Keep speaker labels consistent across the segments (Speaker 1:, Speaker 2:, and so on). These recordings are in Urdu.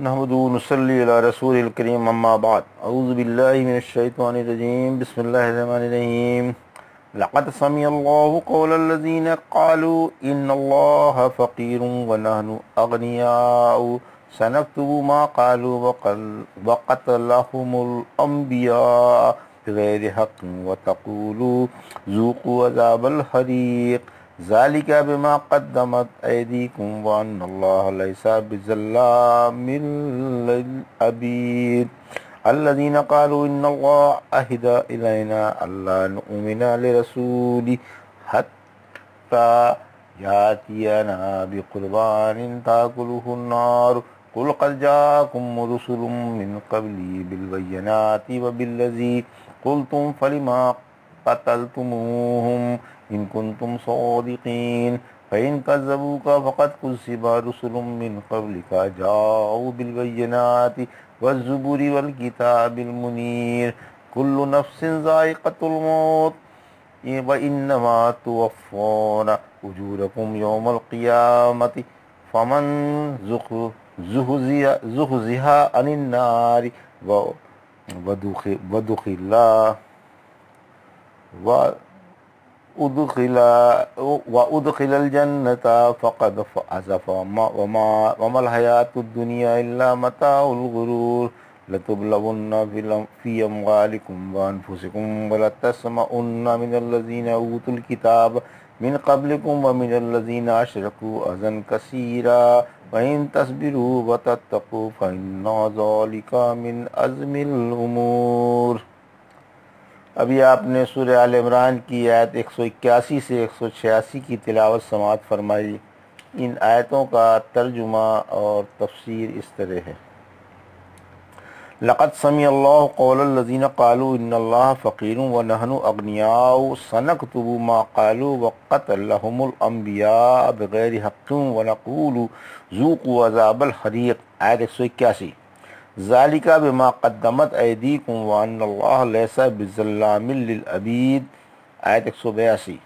Speaker 1: نحمد نصلی علی رسول الکریم اما بعد اعوذ باللہ من الشیطان الرجیم بسم اللہ الرحمن الرحیم لقد سمع اللہ قول الذین قالوا ان اللہ فقیر ونحن اغنیاء سنکتب ما قالوا وقتلهم الانبیاء بغیر حق وتقولوا ذوقوا عذاب الحریق ذالک بما قدمت ایدیکم وان اللہ لیس بظلام للعبید الذین قالوا ان اللہ عہد الینا الا نؤمن لرسول حتی یاتینا بقربان تاکلہ النار قل قد جاءکم رسل من قبلی بالبینات وبالذی قلتم فلما قتلتموہم ان کنتم صادقین فإن كذبوك فقد كذب رسل من قبلك جاءوا بالبينات والزبر والكتاب المنير كل نفس ذائقة الموت وإنما توفون أجوركم يوم القيامة فمن زحزح عن النار وَأُدْخِلَ الْجَنَّةَ فَقَدْ فَازَ وَمَا الْحَيَاةُ الدُّنْيَا إِلَّا مَتَاعُ الْغُرُورِ لَتُبْلَوُنَّ فِي أَمْوَالِكُمْ وَأَنفُسِكُمْ وَلَتَسْمَعُنَّ مِنَ الَّذِينَ أُوتُوا الْكِتَابَ مِنْ قَبْلِكُمْ وَمِنَ الَّذِينَ أَشْرَكُوا أَذًى كَثِيرًا وَإِنْ تَصْبِرُوا وَتَتَّقُوا فَإِنَّ ذَلِكَ مِنْ عَزْمِ الْأُمُورِ۔ ابھی آپ نے سورہ آل عمران کی آیت 181 سے 186 کی تلاوت سماعت فرمائی۔ ان آیتوں کا ترجمہ اور تفسیر اس طرح ہے۔ لقد سمع اللہ قول الذین قالوا ان اللہ فقیر ونحن اغنیاء سنکتب ما قالوا وقتلهم الانبیاء بغیر حق ونقول ذوقوا عذاب الحریق، آیت 181۔ ذالک بما قدمت ایدیکم وان اللہ لیس بظلام للعبید، آیت 182۔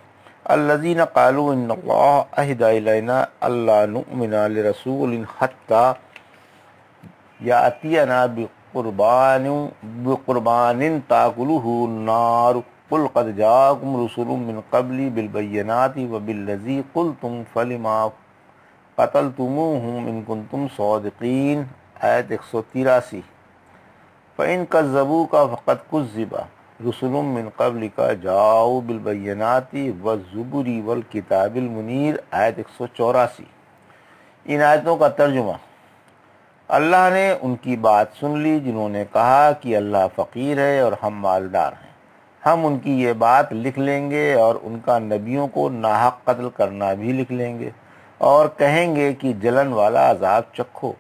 Speaker 1: الذین قالوا ان اللہ عہد الینا الا نؤمن لرسول حتی یاتینا بقربان تاکلہ النار قل قد جاءکم رسل من قبلی بالبینات وبالذی قلتم فلما قتلتموہم ان کنتم صادقین، آیت 183۔ فَإِن كَذَّبُوكَ فَقَدْ كُذِّبَ رُسُلٌ مِّن قَبْلِكَ جَاءُوا بِالْبَيِّنَاتِ وَالزُّبُرِ وَالْكِتَابِ الْمُنِيرِ، آیت 184۔ ان آیتوں کا ترجمہ: اللہ نے ان کی بات سن لی جنہوں نے کہا کہ اللہ فقیر ہے اور ہم مالدار ہیں۔ ہم ان کی یہ بات لکھ لیں گے اور ان کا نبیوں کو ناحق قتل کرنا بھی لکھ لیں گے، اور کہیں گے کہ جلن والا عذاب چکھو،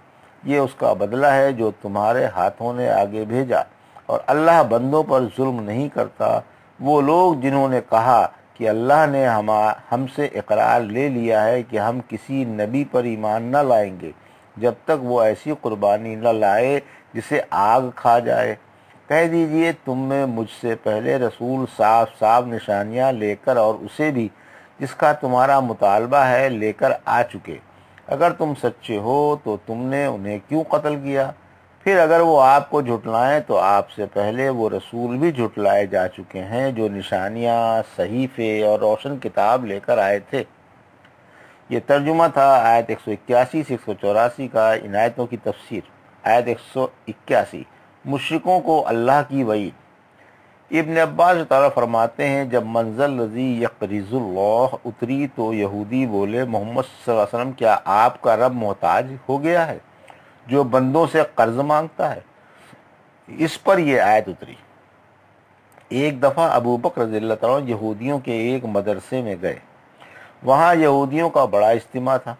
Speaker 1: یہ اس کا بدلہ ہے جو تمہارے ہاتھوں نے آگے بھیجا، اور اللہ بندوں پر ظلم نہیں کرتا۔ وہ لوگ جنہوں نے کہا کہ اللہ نے ہم سے اقرار لے لیا ہے کہ ہم کسی نبی پر ایمان نہ لائیں گے جب تک وہ ایسی قربانی نہ لائے جسے آگ کھا جائے، کہہ دیجئے تم میں مجھ سے پہلے رسول صاف صاف نشانیاں لے کر اور اسے بھی جس کا تمہارا مطالبہ ہے لے کر آ چکے۔ اگر تم سچے ہو تو تم نے انہیں کیوں قتل کیا؟ پھر اگر وہ آپ کو جھٹلائیں تو آپ سے پہلے وہ رسول بھی جھٹلائے جا چکے ہیں جو نشانیاں، صحیفے اور روشن کتاب لے کر آئے تھے۔ یہ ترجمہ تھا آیت 181 سے 184 کا۔ ان آیتوں کی تفسیر: آیت 181، مشرکوں کو اللہ کی وعید۔ ابن عباس تعالیٰ فرماتے ہیں جب منزل الذی یقرض اللہ اتری تو یہودی بولے محمد صلی اللہ علیہ وسلم کیا آپ کا رب محتاج ہو گیا ہے جو بندوں سے قرض مانگتا ہے؟ اس پر یہ آیت اتری۔ ایک دفعہ ابو بکر رضی اللہ تعالیٰ عنہ یہودیوں کے ایک مدرسے میں گئے۔ وہاں یہودیوں کا بڑا اجتماع تھا۔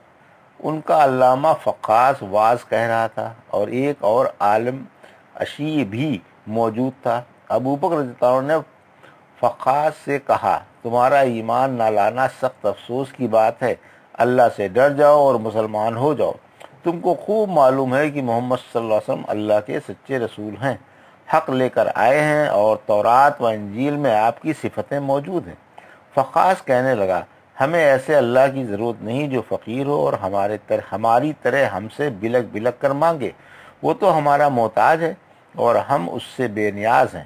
Speaker 1: ان کا علامہ فقاس واعظ کہہ رہا تھا اور ایک اور عالم اشیع بھی موجود تھا۔ ابو بکر رضی اللہ عنہ نے فقاس سے کہا تمہارا ایمان نہ لانا سخت افسوس کی بات ہے، اللہ سے ڈر جاؤ اور مسلمان ہو جاؤ۔ تم کو خوب معلوم ہے کہ محمد صلی اللہ علیہ وسلم اللہ کے سچے رسول ہیں، حق لے کر آئے ہیں اور تورات و انجیل میں آپ کی صفتیں موجود ہیں۔ فقاس کہنے لگا ہمیں ایسے اللہ کی ضرورت نہیں جو فقیر ہو اور ہماری طرح ہم سے بلک بلک کر مانگے۔ وہ تو ہمارا محتاج ہے اور ہم اس سے بے نیاز ہیں۔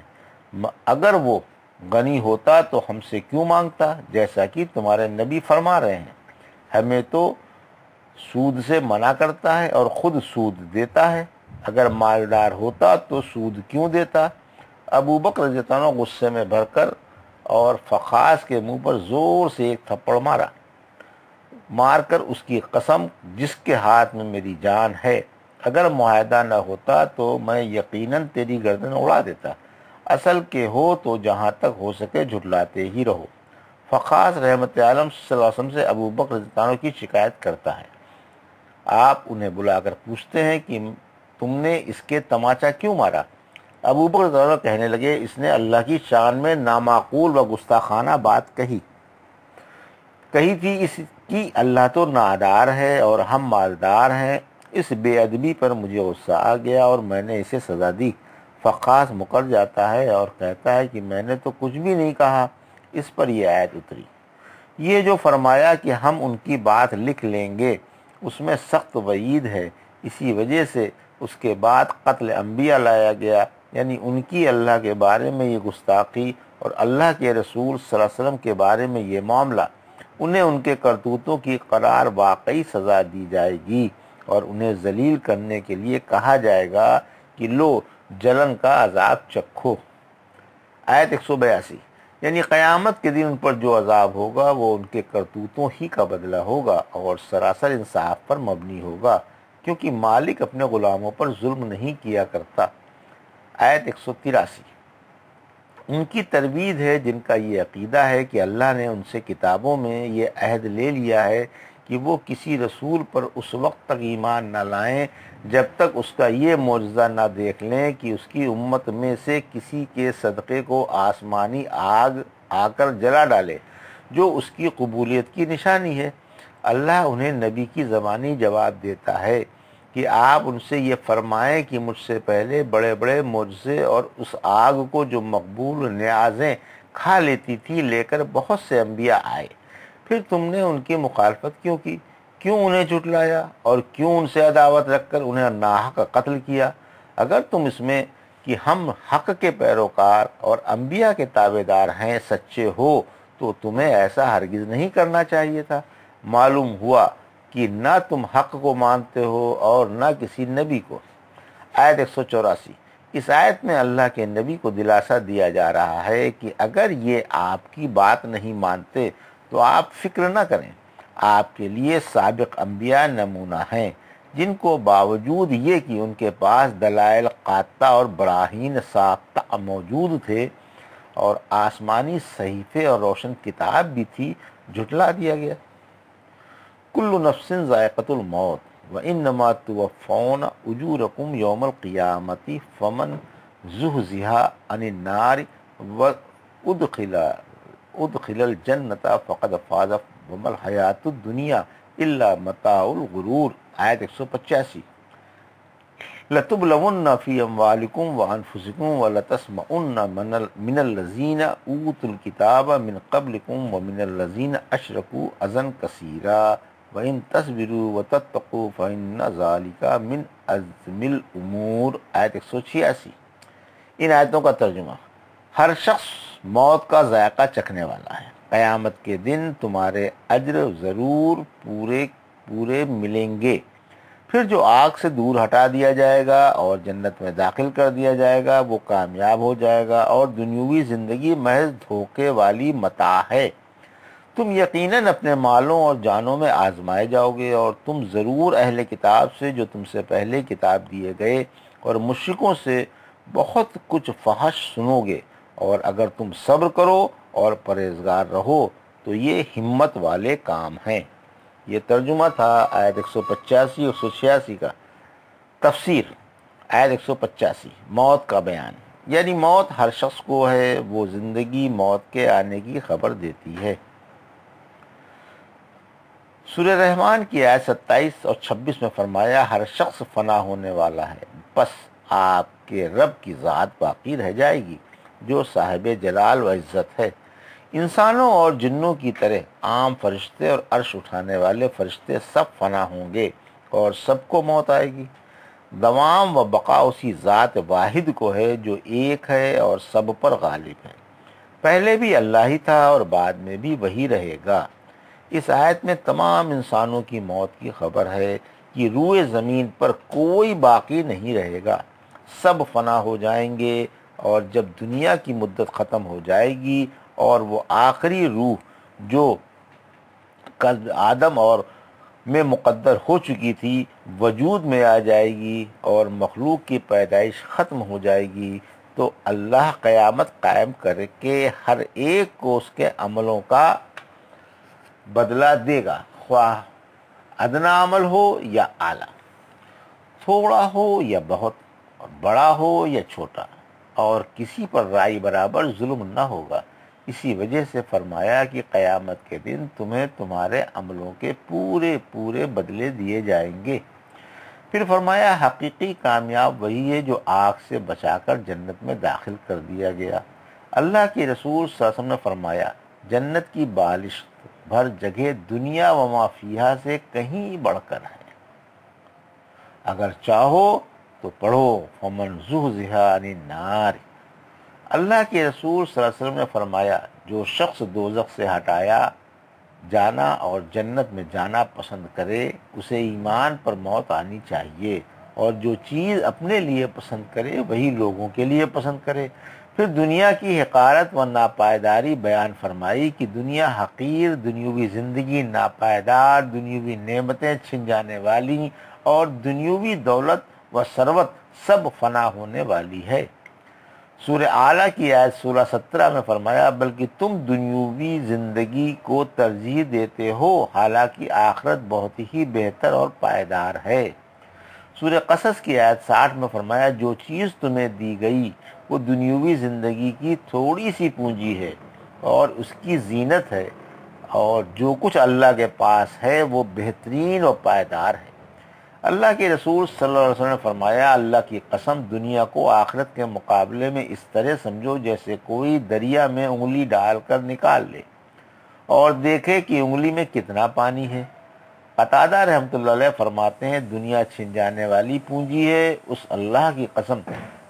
Speaker 1: اگر وہ غنی ہوتا تو ہم سے کیوں مانگتا، جیسا کہ تمہارے نبی فرما رہے ہیں، ہمیں تو سود سے منع کرتا ہے اور خود سود دیتا ہے۔ اگر مالدار ہوتا تو سود کیوں دیتا؟ ابو بکر رضی اللہ عنہ غصے میں بھر کر اور فخاذ کے منہ پر زور سے ایک تھپڑ مار کر اس کی قسم جس کے ہاتھ میں میری جان ہے، اگر معاہدہ نہ ہوتا تو میں یقیناً تیری گردن اڑا دیتا، اصل کے ہو تو جہاں تک ہو سکے جھٹلاتے ہی رہو۔ فخاذ رحمت عالم صلی اللہ علیہ وسلم سے ابو بکر رضی اللہ عنہ کی شکایت کرتا ہے۔ آپ انہیں بلا کر پوچھتے ہیں کہ تم نے اس کے تماچا کیوں مارا؟ ابو بکر رضی اللہ عنہ کہنے لگے، اس نے اللہ کی شان میں نامعقول و گستاخانہ بات کہی تھی، اس کی اللہ تو نادار ہے اور ہم مالدار ہیں۔ اس بے ادبی پر مجھے غصہ آ گیا اور میں نے اسے سزا دی۔ فخاذ مکر جاتا ہے اور کہتا ہے کہ میں نے تو کچھ بھی نہیں کہا۔ اس پر یہ آیت اتری، یہ جو فرمایا کہ ہم ان کی بات لکھ لیں گے، اس میں سخت وعید ہے، اسی وجہ سے اس کے بعد قتل انبیاء لایا گیا، یعنی ان کی اللہ کے بارے میں یہ گستاخی اور اللہ کے رسول صلی اللہ علیہ وسلم کے بارے میں یہ معاملہ، انہیں ان کے کرتوتوں کی قرار واقعی سزا دی جائے گی اور انہیں ذلیل کرنے کے لیے کہا جائے گا کہ لو جلن کا عذاب چکھو۔ آیت 182، یعنی قیامت کے دن ان پر جو عذاب ہوگا وہ ان کے کرتوتوں ہی کا بدلہ ہوگا اور سراسر انصاف پر مبنی ہوگا، کیونکہ مالک اپنے غلاموں پر ظلم نہیں کیا کرتا۔ آیت 183، ان کی ترویج ہے جن کا یہ عقیدہ ہے کہ اللہ نے ان سے کتابوں میں یہ عہد لے لیا ہے کہ وہ کسی رسول پر اس وقت تک ایمان نہ لائیں جب تک اس کا یہ معجزہ نہ دیکھ لیں کہ اس کی امت میں سے کسی کے صدقے کو آسمانی آگ آ کر جلا ڈالے، جو اس کی قبولیت کی نشانی ہے۔ اللہ انہیں نبی کی زبانی جواب دیتا ہے کہ آپ ان سے یہ فرمائیں کہ مجھ سے پہلے بڑے بڑے معجزے اور اس آگ کو جو مقبول نیازیں کھا لیتی تھی لے کر بہت سے انبیاء آئے، پھر تم نے ان کی مخالفت کیوں کی؟ کیوں انہیں جھٹلایا اور کیوں ان سے عداوت رکھ کر انہیں ناحق قتل کیا؟ اگر تم اس میں کہ ہم حق کے پیروکار اور انبیاء کے تابع دار ہیں سچے ہو تو تمہیں ایسا ہرگز نہیں کرنا چاہیے تھا۔ معلوم ہوا کہ نہ تم حق کو مانتے ہو اور نہ کسی نبی کو۔ آیت 184، اس آیت میں اللہ کے نبی کو دلاسا دیا جا رہا ہے کہ اگر یہ آپ کی بات نہیں مانتے تو آپ فکر نہ کریں، آپ کے لیے سابق انبیاء نمونہ ہیں جن کو باوجود یہ کہ ان کے پاس دلائل قاطع اور براہین ساختہ موجود تھے اور آسمانی صحیفے اور روشن کتاب بھی تھی، جھٹلا دیا گیا۔ کل نفس ذائقۃ الموت وانما توفون اجورکم یوم القیامۃ فمن زحزح عن النار ادخل الجنۃ فقد فاز وما الحیاۃ الدنیا الا متاع الغرور۔ آیت 185، لتبلون فی اموالکم وانفسکم ولتسمعن من الذین اوتوا الکتاب من قبلکم ومن الذین اشرکوا اذى کثیرا وَإِن تَصْبِرُوا وَتَتَّقُوا فَإِنَّ ذَلِكَ مِنْ عَزْمِ الْأُمُورِ۔ آیت 186، ان آیتوں کا ترجمہ، ہر شخص موت کا ذائقہ چکھنے والا ہے، قیامت کے دن تمہارے اجر ضرور پورے ملیں گے، پھر جو آگ سے دور ہٹا دیا جائے گا اور جنت میں داخل کر دیا جائے گا وہ کامیاب ہو جائے گا، اور دنیوی زندگی محض دھوکے والی متاع ہے۔ تم یقیناً اپنے مالوں اور جانوں میں آزمائے جاؤ گے اور تم ضرور اہل کتاب سے جو تم سے پہلے کتاب دیے گئے اور مشرکوں سے بہت کچھ فحش سنو گے، اور اگر تم صبر کرو اور پرہیزگار رہو تو یہ ہمت والے کام ہیں۔ یہ ترجمہ تھا آیت 185 اور 186 کا۔ تفسیر، آیت 185، موت کا بیان، یعنی موت ہر شخص کو ہے، وہ زندگی موت کے آنے کی خبر دیتی ہے۔ سورہ رحمان کی آیت 27 اور 26 میں فرمایا، ہر شخص فنا ہونے والا ہے، بس آپ کے رب کی ذات باقی رہ جائے گی جو صاحب جلال و عزت ہے۔ انسانوں اور جنوں کی طرح عام فرشتے اور عرش اٹھانے والے فرشتے سب فنا ہوں گے اور سب کو موت آئے گی۔ دوام و بقا اسی ذات واحد کو ہے جو ایک ہے اور سب پر غالب ہے۔ پہلے بھی اللہ ہی تھا اور بعد میں بھی وہی رہے گا۔ اس آیت میں تمام انسانوں کی موت کی خبر ہے کہ روئے زمین پر کوئی باقی نہیں رہے گا، سب فنا ہو جائیں گے، اور جب دنیا کی مدت ختم ہو جائے گی اور وہ آخری روح جو قلب آدم اور میں مقدر ہو چکی تھی وجود میں آ جائے گی اور مخلوق کی پیدائش ختم ہو جائے گی، تو اللہ قیامت قائم کر کے ہر ایک کو اس کے عملوں کا بدلہ دے گا، خواہ ادنا عمل ہو یا اعلیٰ، تھوڑا ہو یا بہت، اور بڑا ہو یا چھوٹا، اور کسی پر رائے برابر ظلم نہ ہوگا۔ اسی وجہ سے فرمایا کہ قیامت کے دن تمہیں تمہارے عملوں کے پورے پورے بدلے دیے جائیں گے۔ پھر فرمایا حقیقی کامیاب وہی ہے جو آگ سے بچا کر جنت میں داخل کر دیا گیا۔ اللہ کے رسول صلی اللہ علیہ وسلم نے فرمایا جنت کی بالشت بھر جگہ دنیا و ما فیہا سے کہیں بڑھ کر ہے۔ اگر چاہو تو پڑھو فمن زحزح عن النار۔ اللہ کے رسول صلی اللہ علیہ وسلم نے فرمایا جو شخص دوزخ سے ہٹایا جانا اور جنت میں جانا پسند کرے اسے ایمان پر موت آنی چاہیے، اور جو چیز اپنے لیے پسند کرے وہی لوگوں کے لیے پسند کرے۔ پھر دنیا کی حقارت و ناپائیداری بیان فرمائی کہ دنیا حقیر، دنیوی زندگی ناپائیدار، دنیوی نعمتیں چھن جانے والی اور دنیوی دولت و ثروت سب فنا ہونے والی ہے۔ سورہ اعلیٰ کی آیت 16-17 میں فرمایا بلکہ تم دنیوی زندگی کو ترجیح دیتے ہو حالانکہ آخرت بہت ہی بہتر اور پائیدار ہے۔ سورہ قصص کی آیت 60 میں فرمایا جو چیز تمہیں دی گئی وہ دنیوی زندگی کی تھوڑی سی پونجی ہے اور اس کی زینت ہے، اور جو کچھ اللہ کے پاس ہے وہ بہترین اور پائیدار ہے۔ اللہ کے رسول صلی اللہ علیہ وسلم نے فرمایا اللہ کی قسم دنیا کو آخرت کے مقابلے میں اس طرح سمجھو جیسے کوئی دریا میں انگلی ڈال کر نکال لے اور دیکھے کہ انگلی میں کتنا پانی ہے۔ قتادہ رحمۃ اللہ علیہ فرماتے ہیں دنیا چھن جانے والی پونجی ہے، اس اللہ کی قسم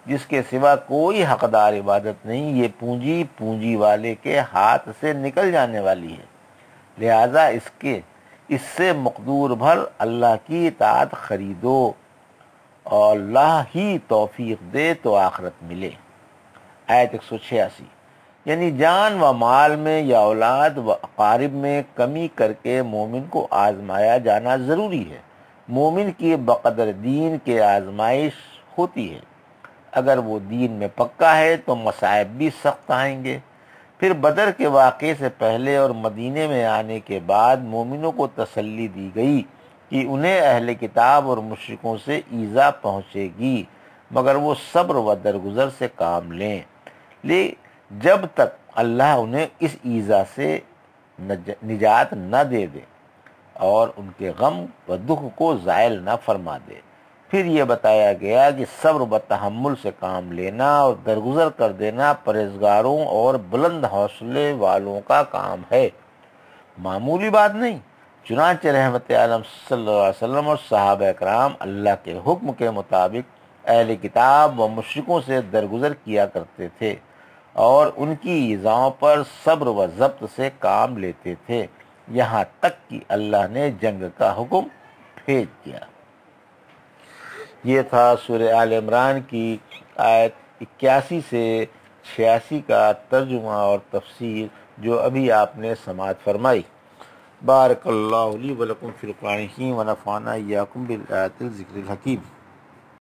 Speaker 1: جس کے سوا کوئی حقدار عبادت نہیں، یہ پونجی پونجی والے کے ہاتھ سے نکل جانے والی ہے، لہذا اس سے مقدور بھر اللہ کی اطاعت خریدو اور اللہ ہی توفیق دے تو آخرت ملے۔ آیت 186 یعنی جان و مال میں یا اولاد و اقارب میں کمی کر کے مومن کو آزمایا جانا ضروری ہے۔ مومن کی بقدر دین کے آزمائش ہوتی ہے، اگر وہ دین میں پکا ہے تو مصائب بھی سخت آئیں گے۔ پھر بدر کے واقعے سے پہلے اور مدینے میں آنے کے بعد مومنوں کو تسلی دی گئی کہ انہیں اہل کتاب اور مشرکوں سے ایذا پہنچے گی، مگر وہ صبر و درگزر سے کام لیں، جب تک اللہ انہیں اس ایذا سے نجات نہ دے دے اور ان کے غم و دکھ کو زائل نہ فرما دے۔ پھر یہ بتایا گیا کہ صبر و تحمل سے کام لینا اور درگزر کر دینا پرہیزگاروں اور بلند حوصلے والوں کا کام ہے، معمولی بات نہیں۔ چنانچہ رحمت عالم صلی اللہ علیہ وسلم اور صحابہ اکرام اللہ کے حکم کے مطابق اہل کتاب و مشرکوں سے درگزر کیا کرتے تھے اور ان کی ایذاؤں پر صبر و ضبط سے کام لیتے تھے، یہاں تک کہ اللہ نے جنگ کا حکم بھیج دیا۔ یہ تھا سورہ آل عمران کی آیت 81 سے 86 کا ترجمہ اور تفسیر جو ابھی آپ نے سماعت فرمائی۔ بارک اللہ لی و لکم فی القرآن الحکیم و نفعنا ایاکم بالآیات الذکر الحکیم۔